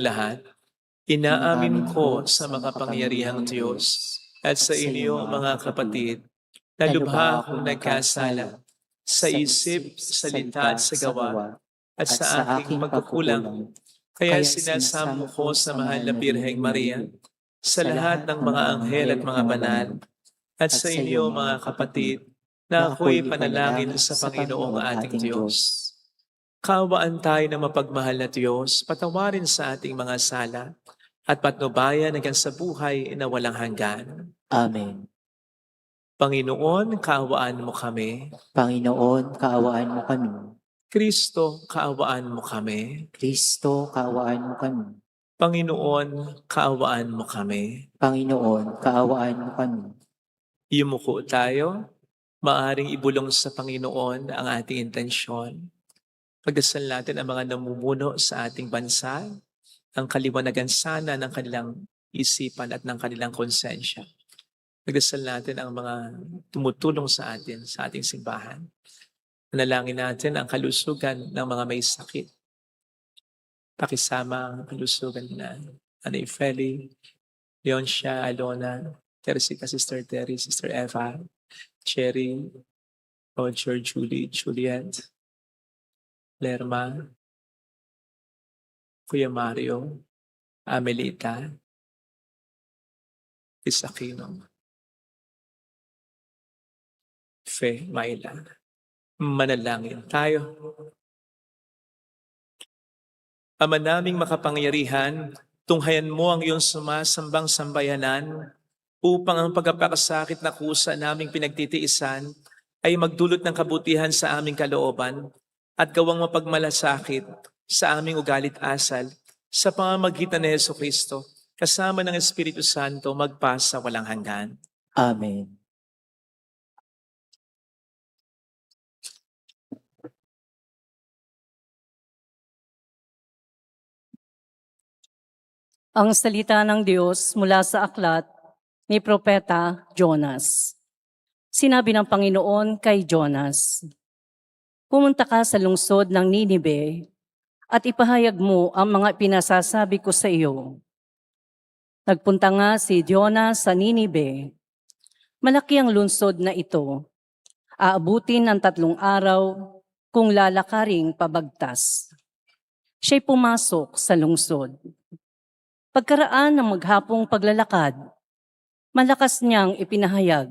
lahat, inaamin Inaamin ko sa makapangyarihang Diyos at sa inyo mga kapatid na lubha akong nagkasala sa isip, salita at sa gawa at sa aking pagkukulang. Kaya sinasamo ko sa mahal na Birheng Maria, sa lahat ng mga anghel at mga banal, at sa inyo mga kapatid, na ako'y panalangin sa Panginoong ating Diyos. Kaawaan tayo na mapagmahal na Diyos, patawarin sa ating mga sala, at patnubayan hanggang sa buhay na walang hanggan. Amen. Panginoon, kaawaan mo kami. Panginoon, kaawaan mo kami. Kristo, kaawaan mo kami. Kristo, kaawaan mo kami. Panginoon, kaawaan mo kami. Panginoon, kaawaan mo kami. Yumuko tayo, maaring ibulong sa Panginoon ang ating intensyon. Pagdasal natin ang mga namumuno sa ating bansa, ang kaliwanagan sana ng kanilang isipan at ng kanilang konsensya. Pagdasal natin ang mga tumutulong sa atin, sa ating simbahan. Manalangin natin ang kalusugan ng mga may sakit. Pakisama ang kalusugan na Anay Feli, Leoncia, Alona, Teresica, Sister Terry, Sister Eva, Cherry, Roger, Julie, Juliet, Lerma, Kuya Mario, Amelita, Isakino, Fe, Maila. Manalangin tayo. Ama naming makapangyarihan, tunghayan mo ang iyong sumasambang sambayanan upang ang pagkapakasakit na kusa naming pinagtitiisan ay magdulot ng kabutihan sa aming kalooban at gawang mapagmalasakit sa aming ugalit asal sa pamamagitan ni Jesucristo kasama ng Espiritu Santo magpasa walang hanggan. Amen. Ang salita ng Diyos mula sa aklat ni Propeta Jonas. Sinabi ng Panginoon kay Jonas, "Pumunta ka sa lungsod ng Ninibe at ipahayag mo ang mga pinasasabi ko sa iyo." Nagpunta nga si Jonas sa Ninibe. Malaki ang lungsod na ito. Aabutin ng 3 araw kung lalakaring pabagtas. Siya'y pumasok sa lungsod. Pagkaraan ng maghapong paglalakad, malakas niyang ipinahayag,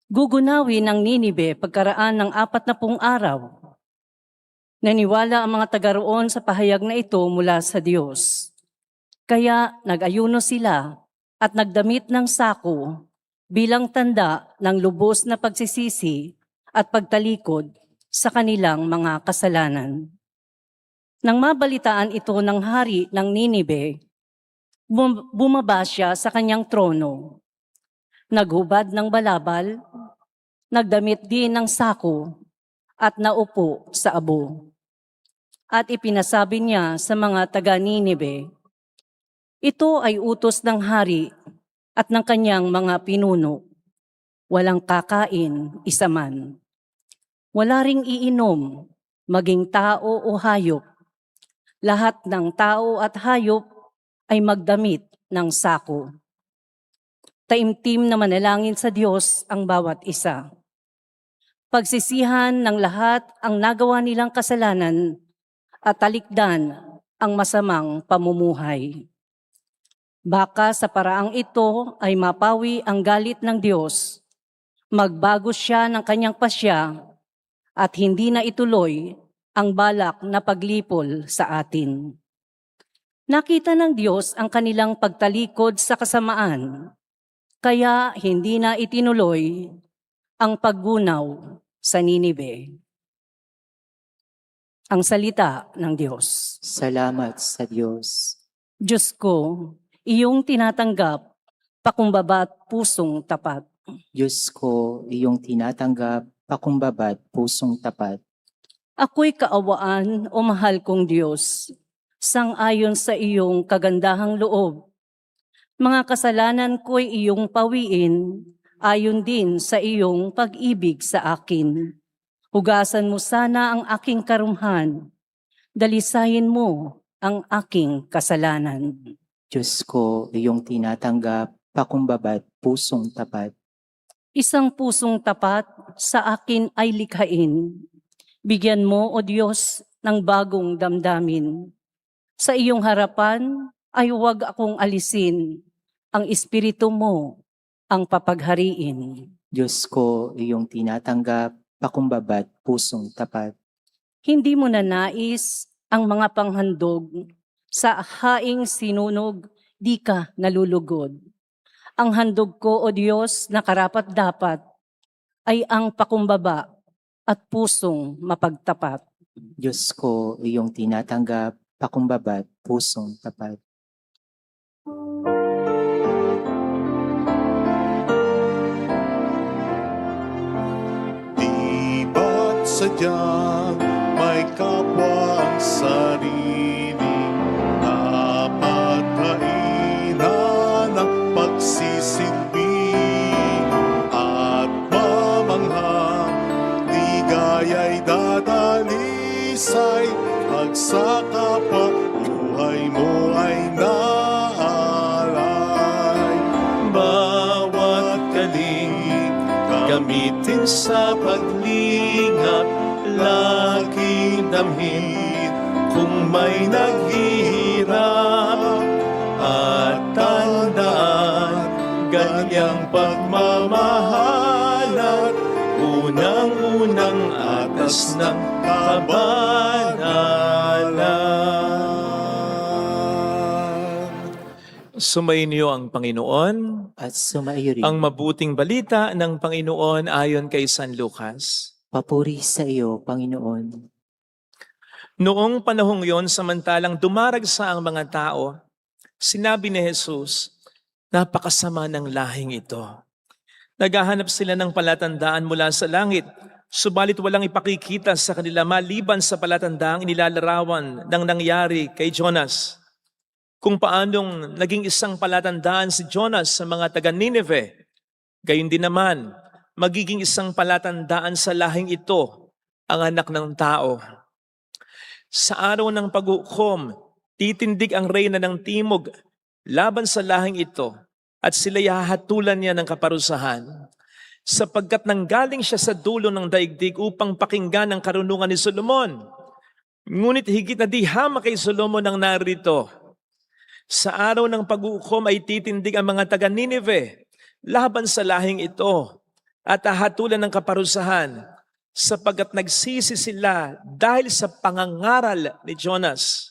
gugunawin ng Ninibe pagkaraan ng 40 araw. Naniwala ang mga taga roon sa pahayag na ito mula sa Diyos. Kaya nag-ayuno sila at nagdamit ng sako bilang tanda ng lubos na pagsisisi at pagtalikod sa kanilang mga kasalanan. Nang mabalitaan ito ng hari ng Ninibe, bumaba siya sa kanyang trono. Naghubad ng balabal, nagdamit din ng sako, at naupo sa abo. At ipinasabi niya sa mga taga-Ninibe, ito ay utos ng hari at ng kanyang mga pinuno. Walang kakain, isa man. Wala ring iinom, maging tao o hayop. Lahat ng tao at hayop ay magdamit ng sako. Taimtim na manalangin sa Diyos ang bawat isa. Pagsisihan ng lahat ang nagawa nilang kasalanan at talikdan ang masamang pamumuhay. Baka sa paraang ito ay mapawi ang galit ng Diyos, magbago siya ng kanyang pasya at hindi na ituloy ang balak na paglipol sa atin. Nakita ng Diyos ang kanilang pagtalikod sa kasamaan, kaya hindi na itinuloy ang paggunaw sa Ninibe. Ang salita ng Diyos. Salamat sa Diyos. Diyos ko, iyong tinatanggap, pakumbaba at pusong tapat. Diyos ko, iyong tinatanggap, pakumbaba at pusong tapat. Ako'y kaawaan o mahal kong Diyos, sang-ayon sa iyong kagandahang loob. Mga kasalanan ko'y iyong pawiin, ayon din sa iyong pag-ibig sa akin. Hugasan mo sana ang aking karumhan, dalisayin mo ang aking kasalanan. Diyos ko, iyong tinatanggap, pakumbabad, pusong tapat. Isang pusong tapat sa akin ay likhain. Bigyan mo, O Diyos, ng bagong damdamin. Sa iyong harapan ay huwag akong alisin. Ang Espiritu mo ang papaghariin. Diyos ko, iyong tinatanggap, pakumbabad, pusong tapat. Hindi mo na nais ang mga panghandog. Sa haing sinunog, di ka nalulugod. Ang handog ko, O Diyos, na karapat-dapat ay ang pakumbaba at pusong mapagtapat. Diyos ko, iyong tinatanggap, pakumbabad, pusong tapat. Di ba't sadyang may kapwa ang sarili, dapat kainan ng pagsisilbi at mamangha, di gaya'y dadalisay, magsaka pa, buhay mo ay naalay. Bawat kaling gamitin sa paglingap, laging damhin kung may naghihirap. At tandaan, ganyang pagmamahalan, unang-unang atas ng kabanalan. Sumainyo ang Panginoon. At sumaiyo rin. Ang mabuting balita ng Panginoon ayon kay San Lucas. Papuri sa iyo, Panginoon. Noong panahong yon, samantalang dumaragsa ang mga tao, sinabi ni Jesus, napakasama ng lahing ito. Naghahanap sila ng palatandaan mula sa langit, subalit walang ipakikita sa kanila maliban sa palatandaang inilalarawan ng nangyari kay Jonas. Kung paanong naging isang palatandaan si Jonas sa mga taga Nineveh, gayon din naman, magiging isang palatandaan sa lahing ito ang anak ng tao. Sa araw ng paghukom, titindig ang reyna ng timog laban sa lahing ito at sila'y hahatulan niya ng kaparusahan. Sapagkat nanggaling siya sa dulo ng daigdig upang pakinggan ang karunungan ni Solomon. Ngunit higit na di hamak kay Solomon ang narito. Sa araw ng paghukom ay titindig ang mga taga Nineveh laban sa lahing ito at hahatulan ng kaparusahan sapagkat nagsisi sila dahil sa pangangaral ni Jonas.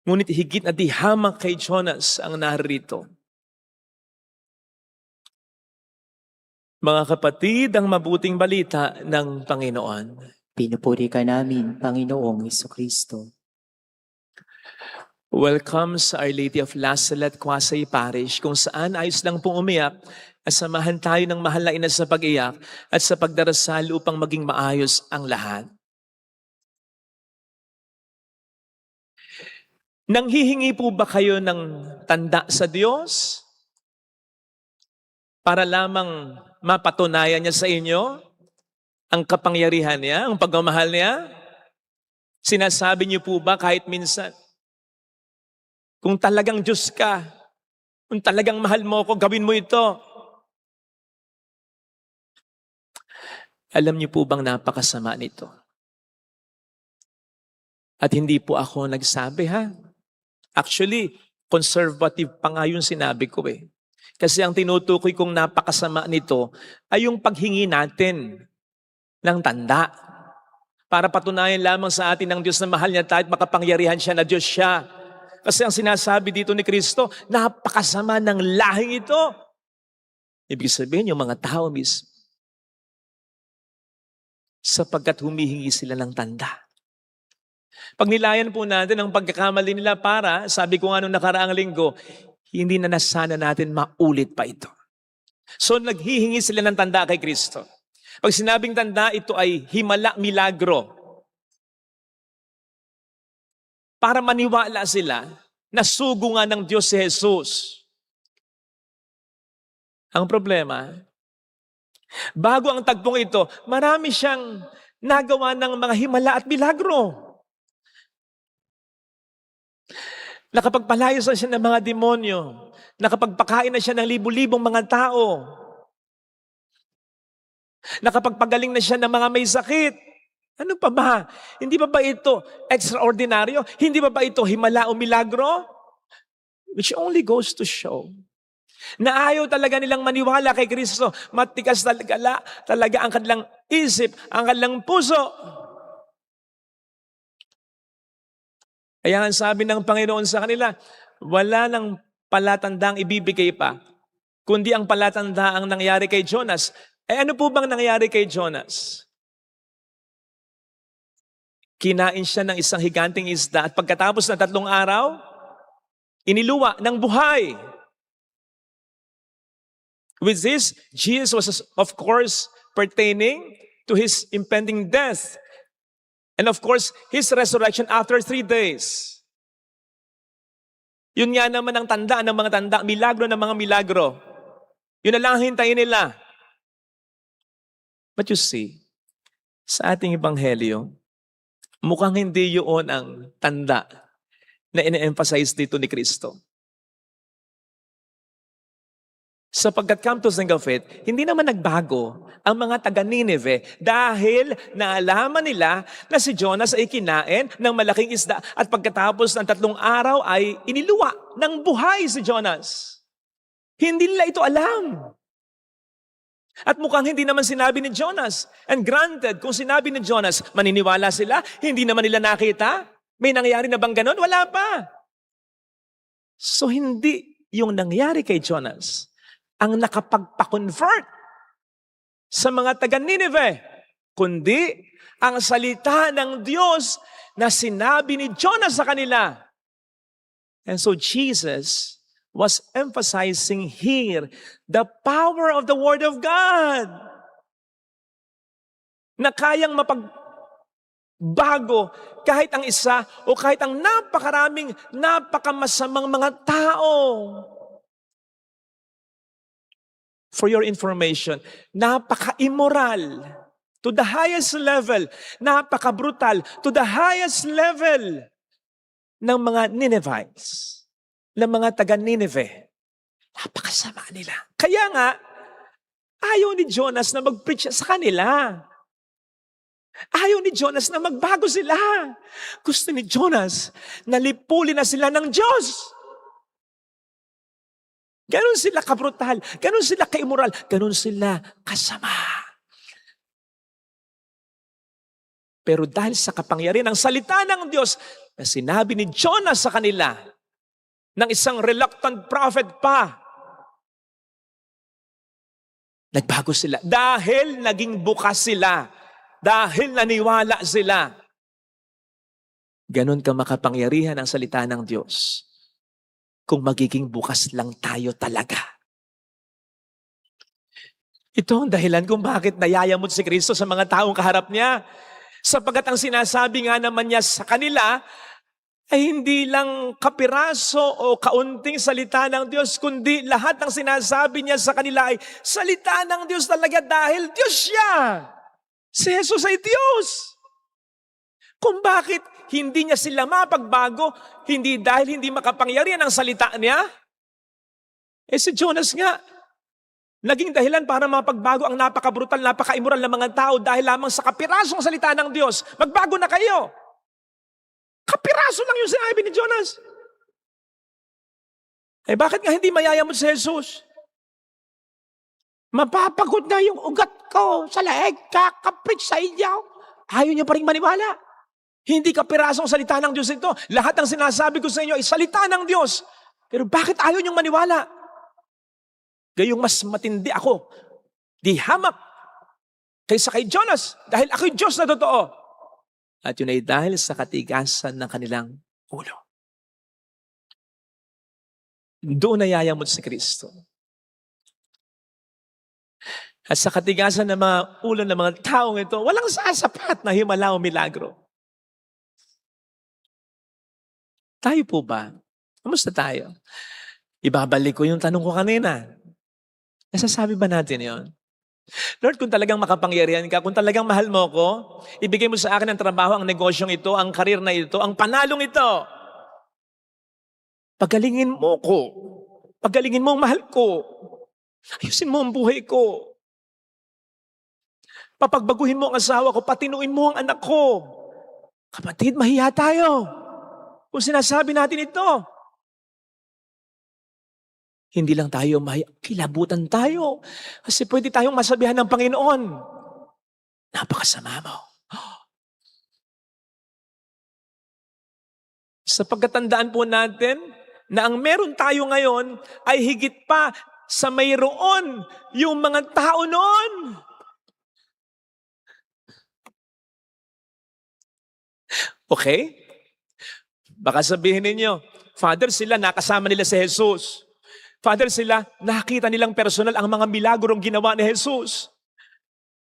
Ngunit higit na di hamak kay Jonas ang narito. Mga kapatid, ang mabuting balita ng Panginoon. Pinupuri ka namin, Panginoong Jesucristo. Welcome sa Our Lady of Lasalle Quasay Parish, kung saan ayos lang pong umiyak at samahan tayo ng mahal na ina sa pag-iyak at sa pagdarasal upang maging maayos ang lahat. Nanghihingi po ba kayo ng tanda sa Diyos para lamang mapatunayan niya sa inyo ang kapangyarihan niya, ang pagmamahal niya? Sinasabi niyo po ba kahit minsan, kung talagang Diyos ka, kung talagang mahal mo ako, gawin mo ito? Alam niyo po bang napakasama nito? At hindi po ako nagsabi, ha? Actually, conservative pa nga yung sinabi ko eh. Kasi ang tinutukoy kong napakasama nito ay yung paghingi natin ng tanda para patunayan lamang sa atin ng Diyos na mahal niya tayo at makapangyarihan siya na Diyos siya. Kasi ang sinasabi dito ni Kristo, napakasama ng lahing ito. Ibig sabihin yung mga tao mismo, sapagkat humihingi sila ng tanda. Pag nilayan po natin ang pagkakamali nila para, sabi ko nga nung nakaraang linggo, hindi na nasana natin maulit pa ito. So naghihingi sila ng tanda kay Kristo. Pag sinabing tanda, ito ay himala, milagro. Para maniwala sila na sugo nga ng Diyos si Jesus. Ang problema, bago ang tagpong ito, marami siyang nagawa ng mga himala at milagro. Nakapagpalayas na siya ng mga demonyo. Nakapagpakain na siya ng libu-libong mga tao. Nakapagpagaling na siya ng mga may sakit. Ano pa ba? Hindi pa ba ito extraordinaryo? Hindi pa ba ito himala o milagro? Which only goes to show na ayaw talaga nilang maniwala kay Kristo. Matigas talaga ang kanilang isip, ang kanilang puso. Kaya ang sabi ng Panginoon sa kanila, wala nang palatandang ibibigay pa, kundi ang palatandaang nangyari kay Jonas. Ano po bang nangyari kay Jonas? Kinain siya ng isang higanting isda at pagkatapos ng 3 araw, iniluwa ng buhay. With this, Jesus was of course pertaining to his impending death. And of course, his resurrection after 3 days. Yun nga naman ang tanda ng mga tanda, milagro ng mga milagro. Yun na lang ang hintayin nila. But you see, sa ating ebanghelyo, mukhang hindi yun ang tanda na ine-emphasize dito ni Kristo. Sapagkat come to think of it, hindi naman nagbago ang mga taga-Nineveh dahil naalaman nila na si Jonas ay kinain ng malaking isda at pagkatapos ng 3 araw ay iniluwa ng buhay si Jonas. Hindi nila ito alam. At mukhang hindi naman sinabi ni Jonas. And granted, kung sinabi ni Jonas, maniniwala sila, hindi naman nila nakita. May nangyari na bang ganon? Wala pa. So hindi yung nangyari kay Jonas ang nakapagpa-convert sa mga taga-Nineveh, kundi ang salita ng Diyos na sinabi ni Jonas sa kanila. And so Jesus was emphasizing here the power of the Word of God na kayang mapagbago kahit ang isa o kahit ang napakamasamang mga tao. For your information, napaka-immoral to the highest level, napaka-brutal to the highest level ng mga Ninevites, ng mga taga-Nineveh. Napakasama nila. Kaya nga, ayaw ni Jonas na mag-preach sa kanila. Ayaw ni Jonas na magbago sila. Gusto ni Jonas na lipulin na sila ng Diyos. Ganon sila kabrutal, ganon sila kaimoral, ganon sila kasama. Pero dahil sa kapangyarihan ng salita ng Diyos na sinabi ni Jonas sa kanila, ng isang reluctant prophet pa, nagbago sila. Dahil naging bukas sila, dahil naniwala sila. Ganon ka makapangyarihan ang salita ng Diyos. Kung magiging bukas lang tayo talaga. Ito ang dahilan kung bakit nayayamot si Kristo sa mga taong kaharap niya. Sapagkat ang sinasabi nga naman niya sa kanila ay hindi lang kapiraso o kaunting salita ng Diyos, kundi lahat ng sinasabi niya sa kanila ay salita ng Diyos talaga dahil Diyos siya. Si Jesus ay Diyos. Kung bakit hindi niya sila mapagbago, hindi dahil hindi makapangyarihan ang salita niya. Si Jonas nga, naging dahilan para mapagbago ang napaka-brutal, napaka-immoral na mga tao dahil lamang sa kapirasong salita ng Diyos. Magbago na kayo. Kapiraso lang yung sinabi ni Jonas. Bakit nga hindi mayayamot si Jesus? Mapapagod na yung ugat ko sa leeg, kakapit sa inyo. Ayaw niya pa rin maniwala. Hindi kapirasong salita ng Diyos ito. Lahat ng sinasabi ko sa inyo ay salita ng Diyos. Pero bakit ayaw niyong maniwala? Gayong mas matindi ako, di hamak, kaysa kay Jonas, dahil ako'y Diyos na totoo. At yun ay dahil sa katigasan ng kanilang ulo. Doon nayayamot si Kristo. At sa katigasan ng mga ulo ng mga taong ito, walang sasapat na himala o milagro. Tayo po ba? Kamusta tayo? Ibabalik ko yung tanong ko kanina. Nasasabi ba natin yon? Lord, kung talagang makapangyarihan ka, kung talagang mahal mo ko, ibigay mo sa akin ang trabaho, ang negosyong ito, ang karir na ito, ang panalong ito. Pagalingin mo ko. Pagalingin mo ang mahal ko. Ayusin mo ang buhay ko. Papagbaguhin mo ang asawa ko, patinuin mo ang anak ko. Kapatid, mahiya tayo kung sinasabi natin ito. Hindi lang tayo mahiya, kilabutan tayo. Kasi pwede tayong masabihan ng Panginoon, napakasama mo. Sa pagkatandaan po natin na ang meron tayo ngayon ay higit pa sa mayroon yung mga tao noon. Okay? Baka sabihin ninyo, Father, sila nakasama nila si Jesus. Father, sila nakita nilang personal ang mga milagrong ginawa ni Jesus.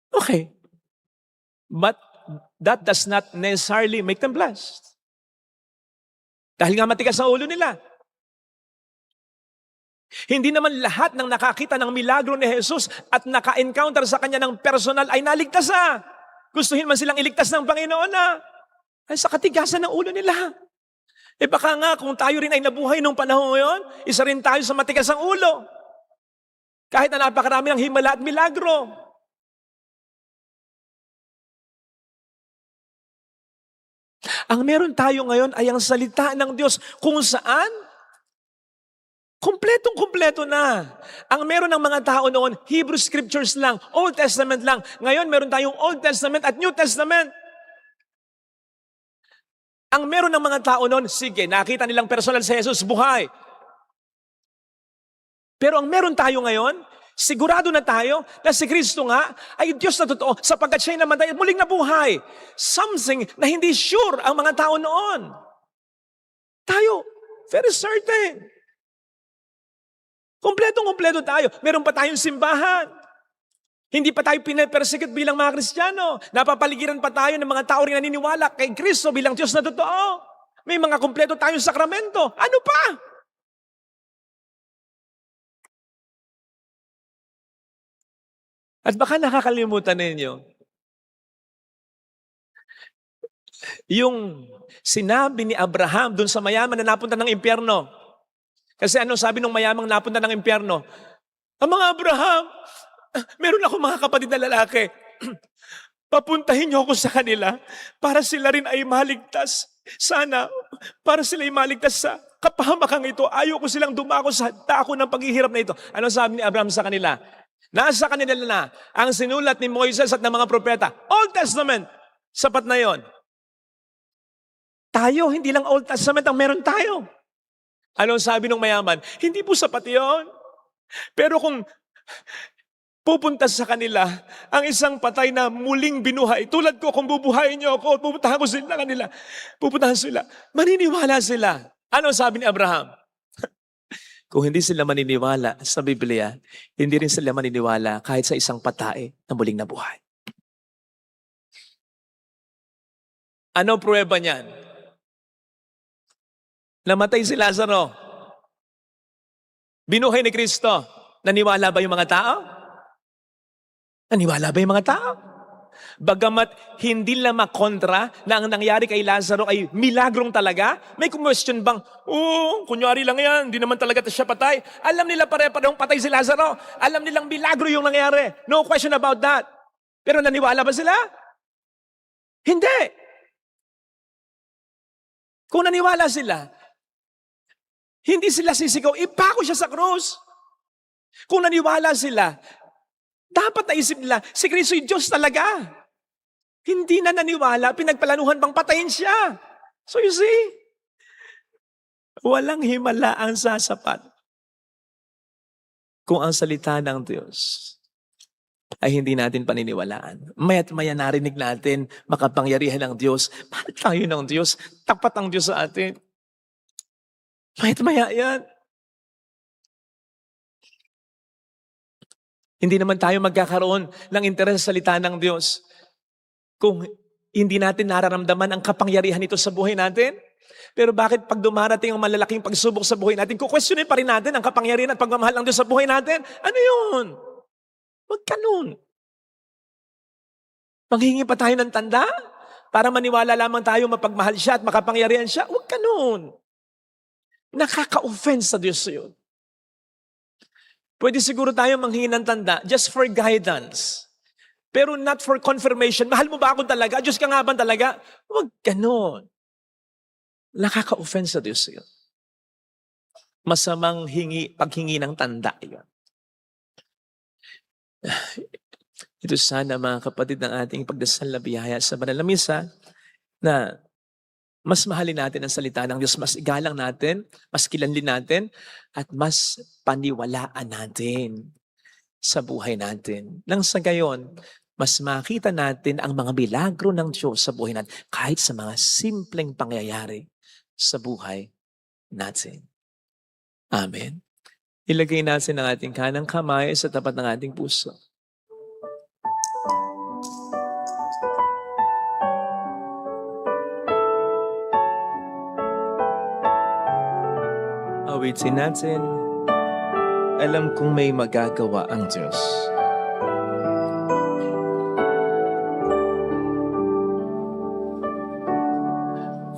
Okay. But that does not necessarily make them blessed. Dahil nga matigas ang ulo nila. Hindi naman lahat ng nakakita ng milagro ni Jesus at naka-encounter sa kanya ng personal ay naligtas na. Gustuhin man silang iligtas ng Panginoon na. Ay sa katigasan ng ulo nila. Baka nga kung tayo rin ay nabuhay nung panahon ngayon, isa rin tayo sa matigas ang ulo. Kahit na napakarami ng himala at milagro. Ang meron tayo ngayon ay ang salita ng Diyos kung saan kumpletong-kumpleto na. Ang meron ng mga tao noon, Hebrew Scriptures lang, Old Testament lang. Ngayon meron tayong Old Testament at New Testament. Ang meron ng mga tao noon, sige, nakita nilang personal si Jesus, buhay. Pero ang meron tayo ngayon, sigurado na tayo na si Kristo nga ay Diyos na totoo sapagkat siya'y namatay at muling nabuhay. Something na hindi sure ang mga tao noon. Tayo, very certain. Kompletong-kompleto tayo. Meron pa tayong simbahan. Hindi pa tayo pinapersikit bilang mga Kristiyano. Napapaligiran pa tayo ng mga tao rin naniniwala kay Kristo bilang Diyos na totoo. May mga kompleto tayong sakramento. Ano pa? At baka nakakalimutan ninyo, yung sinabi ni Abraham dun sa mayaman na napunta ng impyerno. Kasi ano sabi nung mayamang napunta ng impyerno? Ang mga Abraham, meron ako mga kapatid na lalaki. Papuntahin niyo ako sa kanila para sila rin ay maligtas. Sana, para sila ay maligtas sa kapahamakang ito. Ayaw ko silang dumako sa dako ng paghihirap na ito. Ano sabi ni Abraham sa kanila? Nasa kanila na ang sinulat ni Moises at ng mga propeta. Old Testament. Sapat na yon. Tayo, hindi lang Old Testament ang meron tayo. Anong sabi ng mayaman? Hindi po sapat yon. Pero kung pupunta sa kanila ang isang patay na muling binuhay, tulad ko, kung bubuhayin niyo ako, pupuntahan ko sila kanila, pupuntahan sila, maniniwala sila. Ano sabi ni Abraham? Kung hindi sila maniniwala sa Biblia, hindi rin sila maniniwala kahit sa isang patay na muling nabuhay. Ano pruweba niyan? Namatay si Lazaro. Binuhay ni Kristo. Naniwala ba yung mga tao? Naniwala ba yung mga tao? Bagamat hindi lang makontra na ang nangyari kay Lazaro ay milagrong talaga, may question bang, kunyari lang yan, hindi naman talaga siya patay. Alam nila pare-parehong patay si Lazaro. Alam nilang milagro yung nangyari. No question about that. Pero naniwala ba sila? Hindi. Kung naniwala sila, hindi sila sisigaw, ipako siya sa krus. Kung naniwala sila, dapat naisip nila, si Kristo yung Diyos talaga. Hindi na naniwala, pinagplanuhan bang patayin siya. So you see, walang himala ang sasapat kung ang salita ng Diyos ay hindi natin paniniwalaan. Maya't maya narinig natin makapangyarihan ng Diyos. Mahal tayo ng Diyos, tapat ang Diyos sa atin. Maya't maya yan. Hindi naman tayo magkakaroon ng interes sa salita ng Diyos kung hindi natin nararamdaman ang kapangyarihan nito sa buhay natin. Pero bakit pag dumarating ang malalaking pagsubok sa buhay natin, kukwestiyonin pa rin natin ang kapangyarihan at pagmamahal ng Diyos sa buhay natin? Ano yun? Huwag ganun. Manghingi pa tayo ng tanda para maniwala lamang tayo mapagmahal siya at makapangyarihan siya? Huwag ganun. Nakaka-offense sa Diyos yun. Pwede siguro tayo manghingi ng tanda just for guidance. Pero not for confirmation. Mahal mo ba ako talaga? Diyos ka nga ba talaga? Huwag ganon. Nakaka-offense sa Diyos yun. Masamang paghingi ng tanda yun. Ito sana mga kapatid ng ating pagdasal na biyaya sa banal na misa na mas mahalin natin ang salita ng Diyos, mas igalang natin, mas kilanlin natin, at mas paniwalaan natin sa buhay natin. Nang sa gayon, mas makita natin ang mga milagro ng Diyos sa buhay natin kahit sa mga simpleng pangyayari sa buhay natin. Amen. Ilagay natin ang ating kanang kamay sa tapat ng ating puso. Awitin natin, alam kong may magagawa ang Diyos.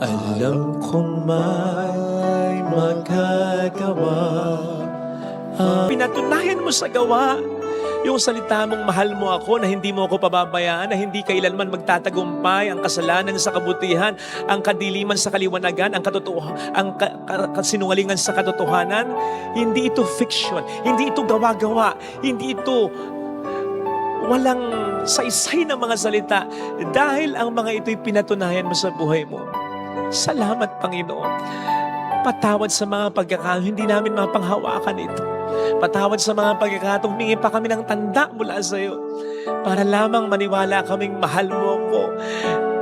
Alam kong may magagawa. Pinatunayan mo sa gawa yung salita mong mahal mo ako, na hindi mo ako pababayaan, na hindi kailanman magtatagumpay ang kasalanan sa kabutihan, ang kadiliman sa kaliwanagan, ang kasinungalingan sa katotohanan. Hindi ito fiction, hindi ito gawa-gawa, hindi ito walang saysay na mga salita, dahil ang mga ito'y pinatunayan mo sa buhay mo. Salamat, Panginoon. Patawad sa mga pagkakataon hindi namin mapanghawakan ito. Patawad sa mga pagkakataong humingi pa kami ng tanda mula sa iyo para lamang maniwala kaming mahal mo ko.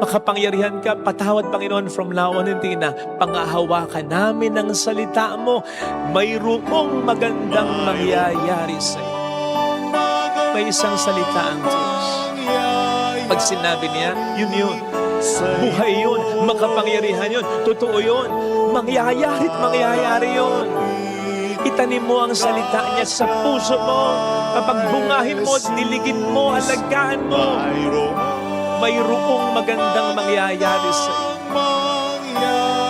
Makapangyarihan ka. Patawad, Panginoon, from now on, hindi na pangahawakan namin ng salita mo. Mayroong magandang mangyayari sa iyo. May isang salita ang Diyos. Pag sinabi niya, yun. Buhay yun, makapangyarihan yun, totoo yun, mangyayari yun. Itanim mo ang salita niya sa puso mo, pagbungahin mo, diligin mo, alagaan mo. Mayroong magandang mangyayari sa iyo.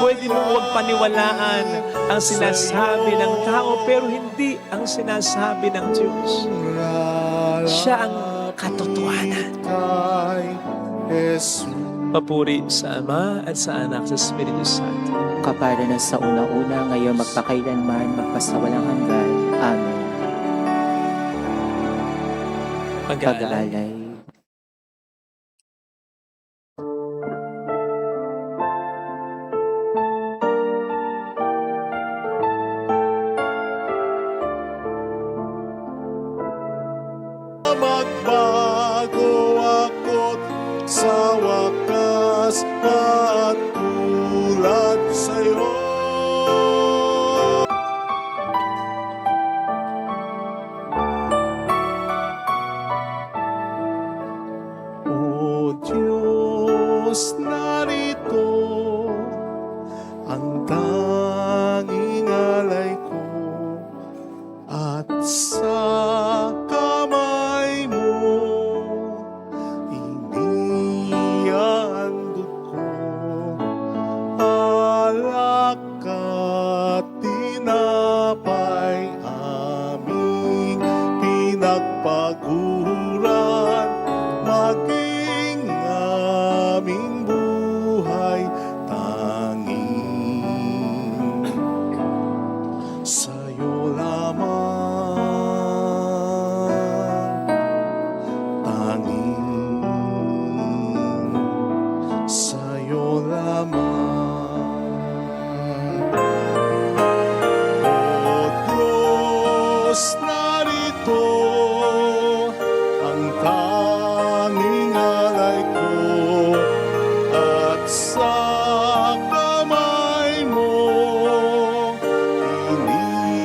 Pwede mo huwag paniwalaan ang sinasabi ng tao, pero hindi ang sinasabi ng Diyos. Siya ang katotohanan. Papuri sa Ama at sa Anak sa Espiritu Santo. Kapara na sa una-una, ngayon magpakailanman, magpasawalang hanggan. Amen. Pag-aalay. Pag-aalay. Magbago ako't sa wakas at tulad sa'yo. O Diyos, narito ang tanging alay ko, at sa kamay mo inihandog ko alak at tinapay, aming pinagpaguran, maging aming buhay tanging sa'yo lamang, tanging sa'yo lamang. O Diyos, narito ang tanging alay ko, at sa kamay mo inihandog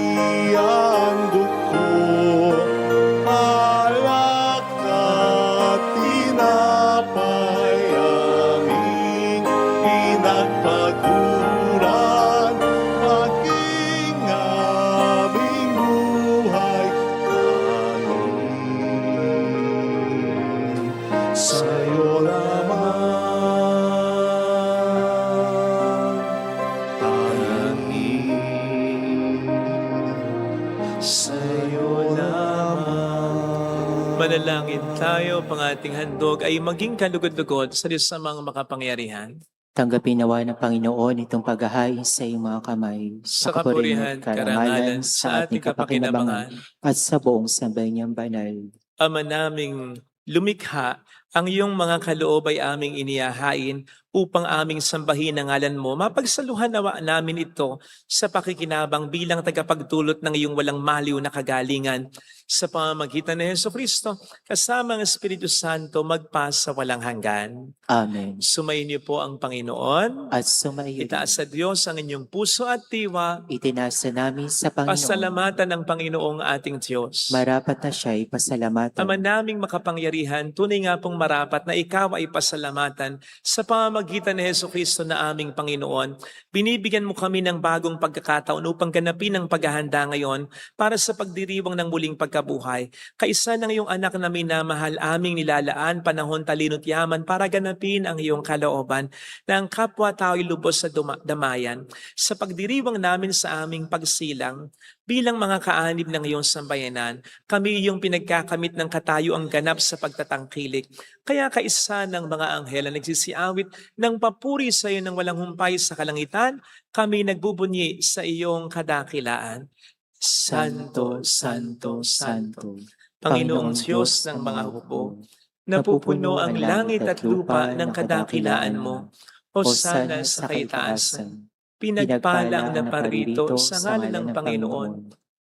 Manalangin tayo, pang ating handog ay maging kalugod-lugod sa Diyos sa mga makapangyarihan. Tanggapin nawa ng Panginoon itong paghahain sa iyong mga kamay, Sa kapurihan kapurihan, at karangalan sa ating kapakinabangan at sa buong sambayanang banal. Ama naming lumikha, ang iyong mga kaloob ay aming inihahain upang aming sambahin ang ngalan mo. Mapagsaluhan nawa namin ito sa pakikinabang bilang tagapagdulot ng iyong walang maliw na kagalingan sa pamamagitan ni Jesucristo kasama ang Espiritu Santo magpa sa walang hanggan. Amen. Sumayin niyo po ang Panginoon. At sumayo Itaas sa Diyos ang inyong puso at diwa. itinasa namin sa Panginoon. Pasalamatan ng Panginoong ating Diyos. Marapat na siya'y pasalamatan. Ama naming makapangyarihan, tunay nga pong marapat na ikaw ay pasalamatan sa pamamagitan ni Jesucristo na aming Panginoon. Binibigyan mo kami ng bagong pagkakataon upang ganapin ang paghahanda ngayon para sa pagdiriwang ng muling pagkabuhay. Kaisa ng iyong anak na minamahal, aming nilalaan panahon, talino't yaman para ganapin ang iyong kalooban na ang kapwa tao'y lubos sa damayan. Sa pagdiriwang namin sa aming pagsilang, bilang mga kaanib ng iyong sambayanan, kami iyong pinagkakamit ng katayuang ganap sa pagtatangkilik. Kaya kaisa ng mga anghel na nagsisiawit ng papuri sa iyo ng walang humpay sa kalangitan, kami nagbubunyi sa iyong kadakilaan. Santo, Santo, Santo, Panginoong Diyos ng mga hukbo, napupuno ang langit at lupa ng kadakilaan mo. Hosana sa kaitaasan. Pinagpala ang naparito sa ngalan ng Panginoon.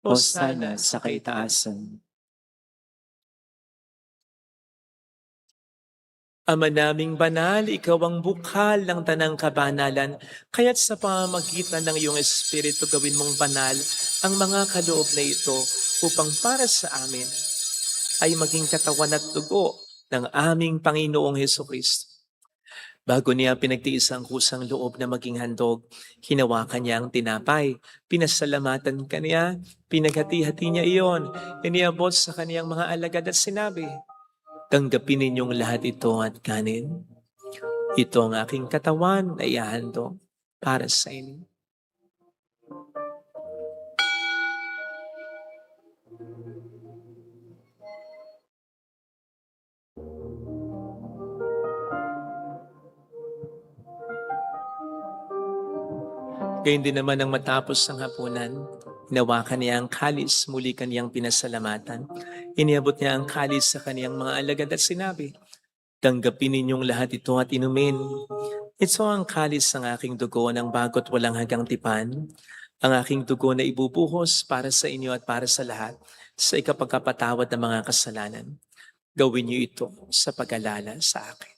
Hosana sa kaitaasan. Ama naming banal, ikaw ang bukal ng tanang kabanalan, kaya't sa pamamagitan ng iyong Espiritu gawin mong banal ang mga kaloob na ito upang para sa amin ay maging katawan at dugo ng aming Panginoong Hesukristo. Bago niya pinagtiis ang kusang loob na maging handog, hinawakan niya ang tinapay, pinasalamatan kaniya, pinaghati-hati niya iyon, iniabot sa kaniyang mga alagad at sinabi, "Tanggapin ninyong lahat ito at kanin. Ito ang aking katawan na ihahandog para sa inyo." Gayun din naman ang matapos ang hapunan, hinawakan niya ang kalis, muli kaniyang pinasalamatan. Iniabot niya ang kalis sa kaniyang mga alagad at sinabi, "Tanggapin ninyong lahat ito at inumin. Ito ang kalis ng aking dugo ng bago't walang hanggang tipan, ang aking dugo na ibubuhos para sa inyo at para sa lahat sa ikapagkapatawad ng mga kasalanan. Gawin niyo ito sa pag-alala sa akin."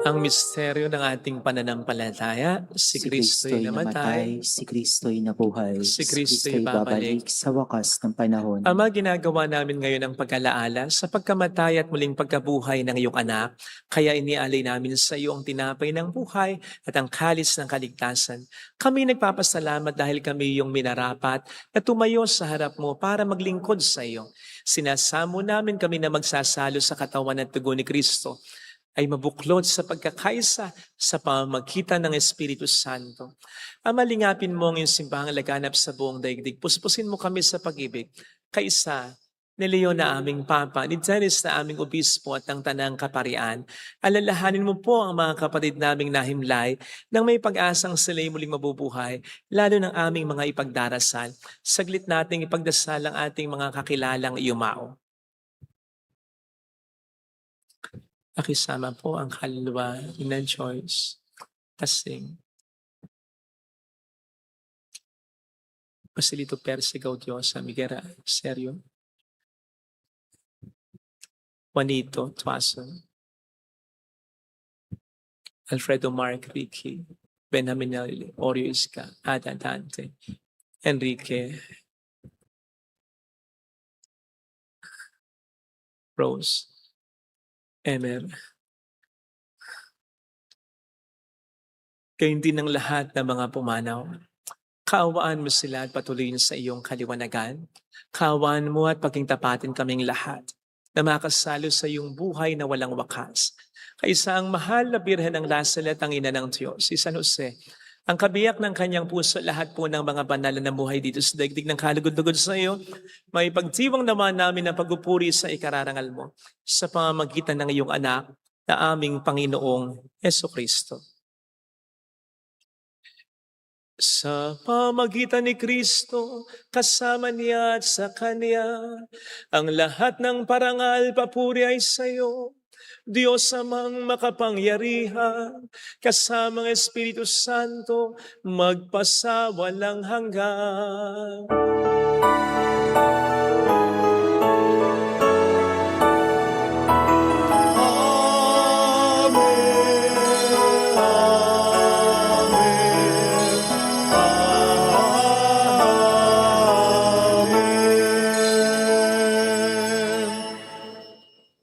Ang misteryo ng ating pananampalataya, si Kristo'y namatay, si Kristo'y nabuhay, si Kristo'y babalik sa wakas ng panahon. Ama, ginagawa namin ngayon ang pag-alaala sa pagkamatay at muling pagkabuhay ng iyong anak. Kaya inialay namin sa iyo ang tinapay ng buhay at ang kalis ng kaligtasan. Kami nagpapasalamat dahil kami iyong minarapat na tumayo sa harap mo para maglingkod sa iyo. Sinasamo namin kami na magsasalo sa katawan at dugo ni Kristo ay mabuklod sa pagkakaisa sa pamamagitan ng Espiritu Santo. Ama, lingapin mo ang iyong simbahang laganap sa buong daigdig. Puspusin mo kami sa pag-ibig. Kaisa, ni Leon na aming Papa, ni Dennis na aming Obispo at ng Tanang Kaparian. Alalahanin mo po ang mga kapatid naming nahimlay nang may pag-asang sila'y muling mabubuhay, lalo ng aming mga ipagdarasal. Saglit nating ipagdasal ang ating mga kakilalang iyumao. Pakisama po ang kaluluwa ni Joyce Tasing. Basilito Persigaw Diosa Miguera Seryo. Juanito Tuason. Alfredo Mark Ricky. Benjamin Orio Isca. Ada Dante. Enrique. Rose. Emer. Gayun din ng lahat ng mga pumanaw. Kaawaan mo sila at patuloyin sa iyong kaliwanagan. Kaawaan mo at paging tapatin kaming lahat na makasalo sa iyong buhay na walang wakas. Kaysa ang mahal na Birhen ng Lazaret, ang ina ng Diyos, si San Jose, ang kabiyak ng kanyang puso, lahat po ng mga banal na namuhay dito sa daigdig ng kalugod-lugod sa iyo, may pagtiwang naman namin na pagpupuri sa ikararangal mo sa pamamagitan ng iyong anak na aming Panginoong Jesucristo. Sa pamagitan ni Kristo, kasama niya at sa Kanya, ang lahat ng parangal, papuri ay sa iyo, Diyos amang makapangyarihan, kasama ng Espiritu Santo, magpasawalang hanggan.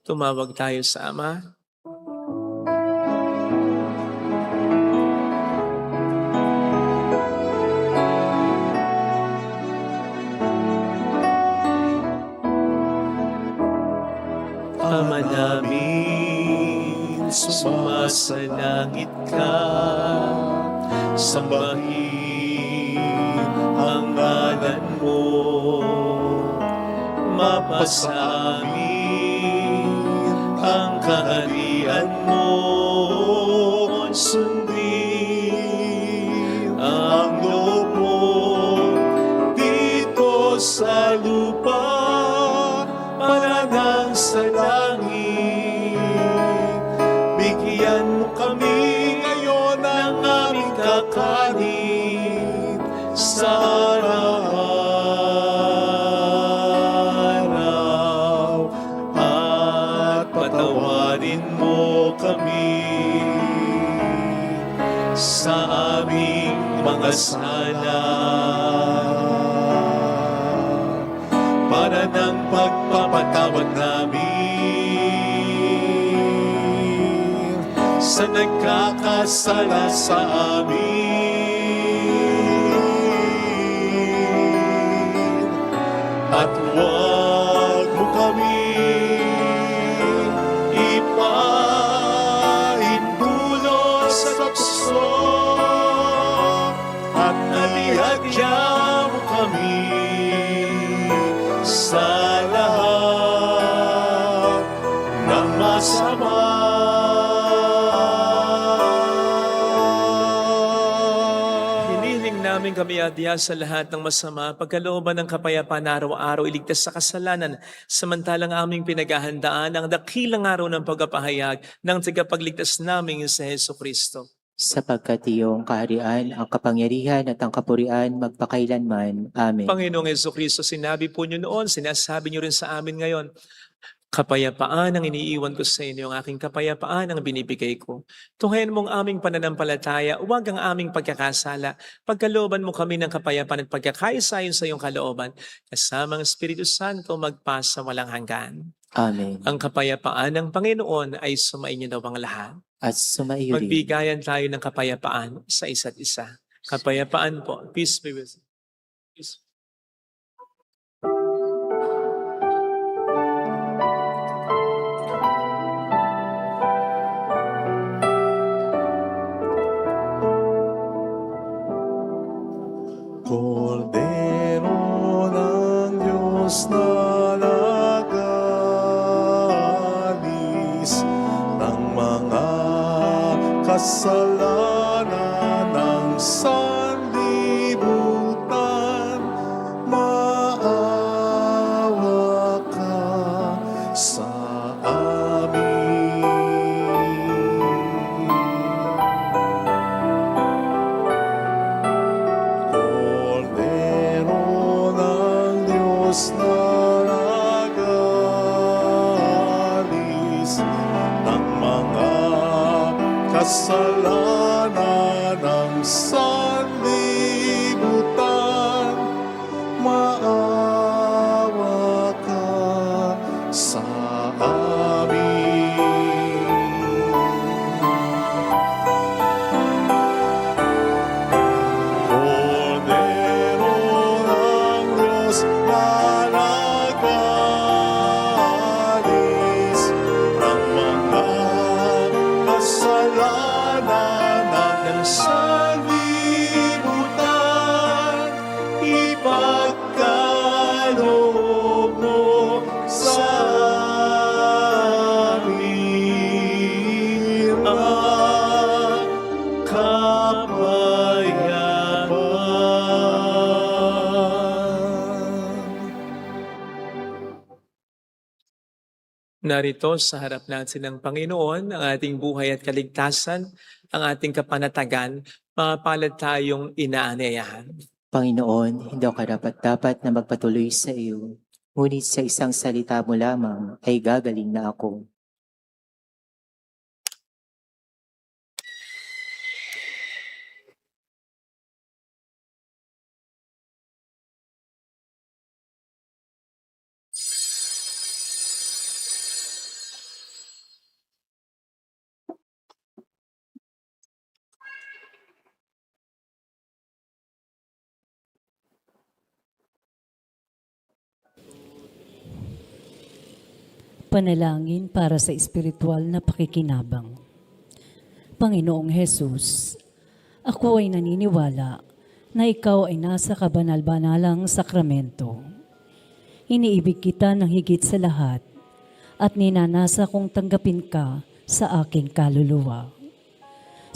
Tumawag tayo sa Ama. Ama namin, sumasalangit ka, sambahin ang ngalan mo, mapasa amin ang kaharian mo, sundin ang loob mo dito sa lupa para nang sa langit. Bigyan mo kami ngayon ng aming kakanin sa araw-araw at patawarin mo kami sa aming mga sala para ng pagpapatawad namin sa nagkakasala sa amin. At huwag mo kami ipahintulot sa tukso at nalihadya mo kami sa lahat ng masama. Hinihiling namin kami adya sa lahat ng masama, pagkalooban ng kapayapaan araw-araw, iligtas sa kasalanan, samantalang aming pinaghahandaan ang dakilang araw ng pagpapahayag ng tagapagligtas namin sa Jesucristo. Sapagkat iyong kaharian, ang kapangyarihan at ang kapurian magpakailanman. Amen. Panginoong Jesucristo, sinabi po niyo noon, sinasabi niyo rin sa amin ngayon, kapayapaan ang iniiwan ko sa inyo, ang aking kapayapaan ang binibigay ko. Tunghayan mong aming pananampalataya, huwag ang aming pagkakasala. Pagkalooban mo kami ng kapayapaan at pagkakaisayon sa iyong kalooban, kasama ang Espiritu Santo magpasa walang hanggan. Amen. Ang kapayapaan ng Panginoon ay sumainyo daw ang lahat. At sumaiyo rin. Magbigayan tayo ng kapayapaan sa isa't isa. Kapayapaan po. Peace be with you. Peace. Kordero ng Diyos na nag-aalis ng mga kasalanan ng sanlibutan, maawa ka sa amin. Kordero ng Diyos na nag-aalis ng mga kasalanan ng sanlibutan, maawa ka sa amin. Kordero ng Diyos na nag-aalis Narito sa harap natin ng Panginoon ang ating buhay at kaligtasan, ang ating kapanatagan, mga palad tayong inaanyayahan. Panginoon, hindi ako karapat-dapat na magpatuloy sa iyo, ngunit sa isang salita mo lamang ay gagaling na ako. Panalangin para sa espiritual na pakikinabang. Panginoong Hesus, ako ay naniniwala na ikaw ay nasa kabanal-banalang sakramento. Iniibig kita ng higit sa lahat at ninanasa kong tanggapin ka sa aking kaluluwa.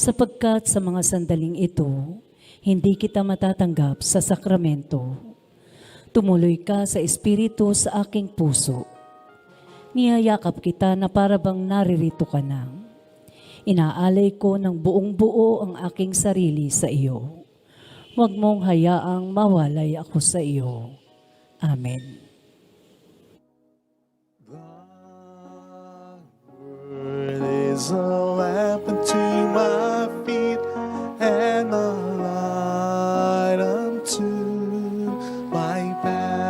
Sapagkat sa mga sandaling ito, hindi kita matatanggap sa sakramento. Tumuloy ka sa espiritu sa aking puso. Niyayakap kita na para bang naririto ka na. Inaalay ko ng buong buo ang aking sarili sa iyo. Huwag mong hayaang mawalay ako sa iyo. Amen. Word is a lamp unto my feet and a light unto my path.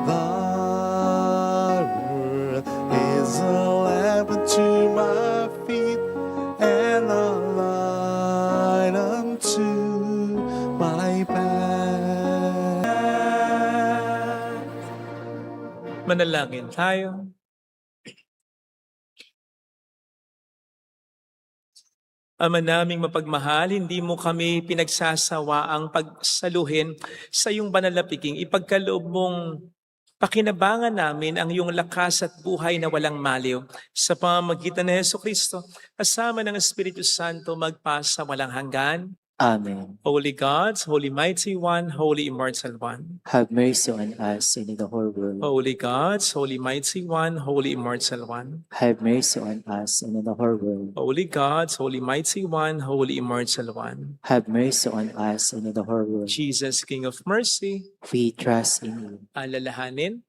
Thy word is a lamp unto my feet and a light unto my path. Manalangin tayo. Ama naming mapagmahal, hindi mo kami pinagsasawaang pagsaluhin sa iyong banal na piking. Ipagkaloob mong pakinabangan namin ang iyong lakas at buhay na walang maliw sa pamamagitan ni Jesucristo, kasama ng Espiritu Santo magpasa walang hanggan. Amen. Holy God, Holy Mighty One, Holy Immortal One. Have mercy on us and in the whole world. Holy God, Holy Mighty One, Holy Immortal One. Have mercy on us and in the whole world. Holy God, Holy Mighty One, Holy Immortal One. Have mercy on us and in the whole world. Jesus, King of Mercy, We trust in you. alalahanin,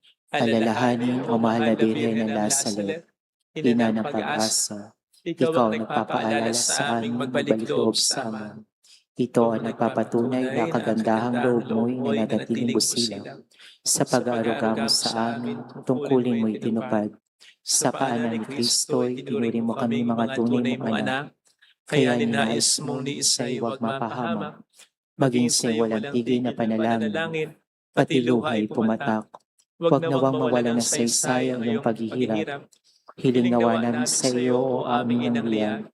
O mahal na Birhen ng Lazaret, ina ng pag-asa, ikaw ang nagpapaalala sa aming magbalik loob sa Ama. Ito ang nagpapatunay na kagandahang loob mo'y nananatiling busilaw. Sa pag-aaruga mo sa amin, tungkulin mo'y tinupad. Sa paanan ni Kristo'y tinuring mo kami mga tunay mong anak. Kaya ninais mong ni isa'y huwag mapahamak, maging sa'y walang tigil na panalangin, pati luha'y pumatak. Huwag nawang mawala na saysay ang iyong paghihirap. Hiling nawa namin sa iyo o aming ang liyan,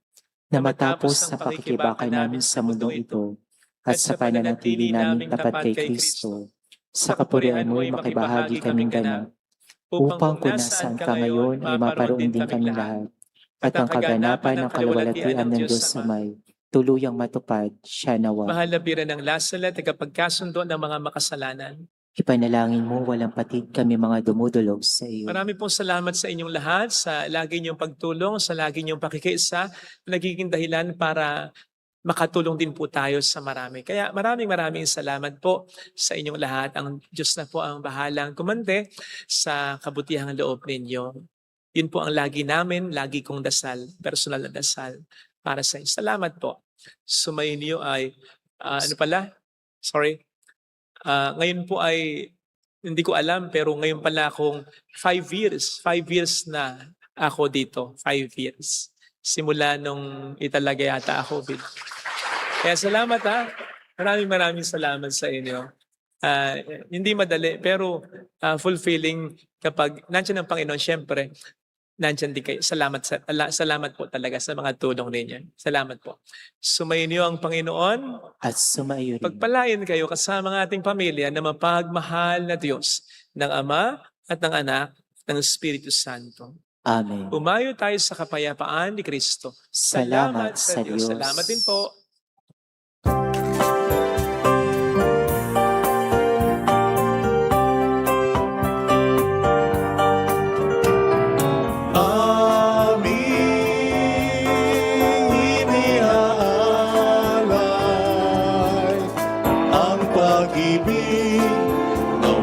na matapos sa pakikibakay namin sa mundong ito at sa pananatili namin tapat kay Kristo, sa kapurian mo'y makibahagi kaming ganap, upang kung nasaan ka ngayon ay maparoon din kaming lahat, at ang kaganapan ng kaluwalhatian ng Diyos Amay, tuluyang matupad siya nawa. Mahal na Birhen ng Lazaret, tagapagkasundo ng mga makasalanan. Ipanalangin mo walang patid kami mga dumudulog sa iyo. Marami pong salamat sa inyong lahat, sa lagi niyong pagtulong, sa lagi niyong pakikiisa, nagiging dahilan para makatulong din po tayo sa marami. Kaya maraming salamat po sa inyong lahat. Ang Diyos na po ang bahalang kumante sa kabutihang loob ninyo. Yun po ang lagi namin, lagi kong dasal, personal na dasal para sa inyo. Salamat po. Sumayin niyo ay, ngayon po ay, hindi ko alam, pero ngayon pala akong 5 years na ako dito. 5 years. Simula nung italaga yata ako. Kaya salamat ha. Maraming salamat sa inyo. Hindi madali, pero fulfilling kapag nandiyan ang Panginoon, syempre, nandiyan din kayo. Salamat po talaga sa mga tulong ninyo. Salamat po. Sumayin niyo ang Panginoon. At sumayo rin. Pagpalain kayo kasama ng ating pamilya na mapagmahal na Diyos ng Ama at ng Anak at ng Espiritu Santo. Amen. Umayo tayo sa kapayapaan ni Kristo. Salamat sa Diyos. Salamat din po.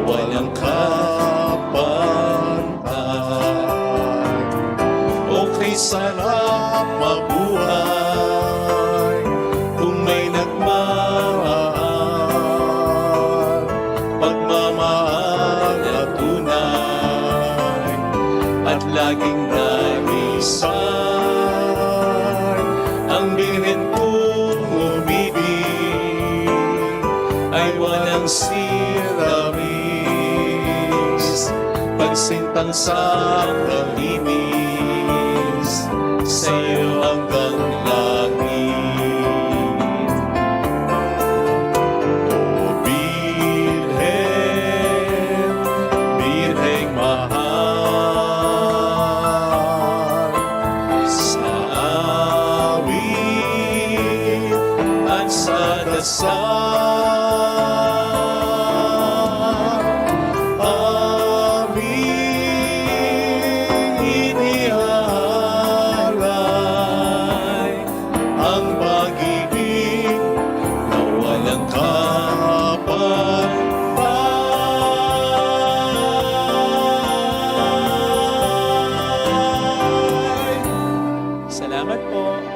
walang kapantay. Okay, sarap mabuhay kung may nagmamahal, pagmamahal na tunay at laging naisay. Ang Birhen kong umibig ay walang siramis, pagsintang sa kalimis, sa iyo hanggang langit. O Birhen, Birheng mahal, sa awit at sa dasal, aming inihalay ang pag-ibig na walang kapantay. Salamat po.